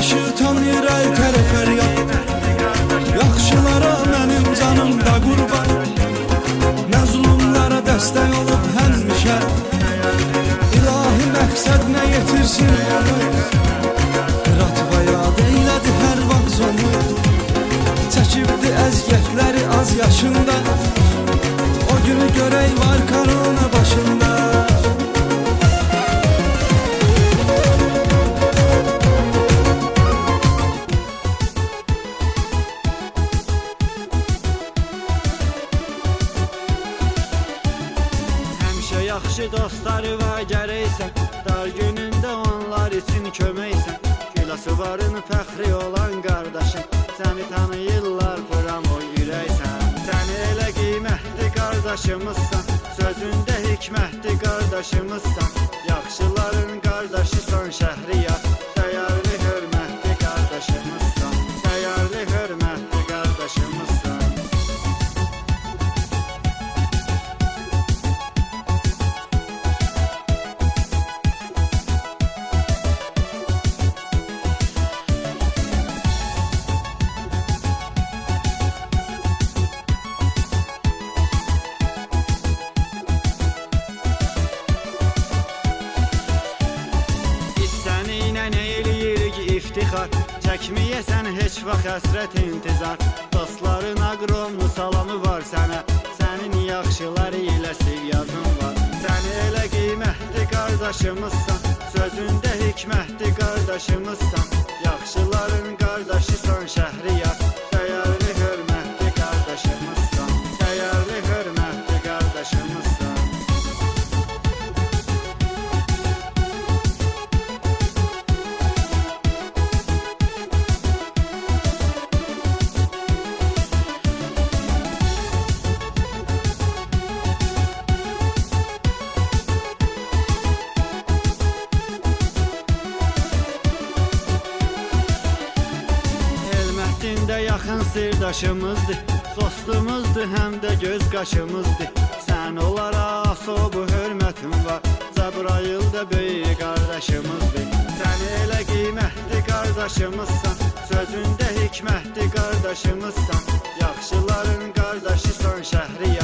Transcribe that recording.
qardaşı tanıyır əl tərə fəryad. Yaxşılara mənim canım da qurban, məzlumlara dəstək olub həmişə. İlahi məqsəd nə yetirsin onu, qırat və yad eylədi hər vaxt sonu. Çəkibdi əziyyətləri az yaşında, o günü görək var kanona başında. Yaxşı dostları var gərəksən, dar günündə onlar üçün köməksən. Gülasıvarın fəxri olan qardaşın, səni tanıyırlar buram o ürəksən. Səni elə qiymətli qardaşımızsan, sözündə hikmətli qardaşımızsan. Yaxşıların qardaşısan Şəhriyar, dəyərli hörmətli qardaşımızsan. Dəyərli hörmətli qardaşımızsan. Çəkməyəsən heç vaxt həsrət intizar, dostların aqromlu salamı var sənə. Sənin yaxşıları ilə sil yazın var. Səni elə qiymətli qardaşımızsan, sözündə hikmətli qardaşımızsan. Yaxşıların qardaşısan Şəhriyar, dəyərli hörmətli qardaşımızsan. Dəyərli hörmətli qardaşımızsan. Elmətdində yaxın sirdaşımızdır, dostumuzdur, həm də göz qaşımızdır. Sən onlara asobu hörmətin var, Cəbrayıl da böyük qardaşımızdır. Səni elə qiymətli qardaşımızsan, sözündə hikmətli qardaşımızsan. Yaxşıların qardaşısan Şəhriyar.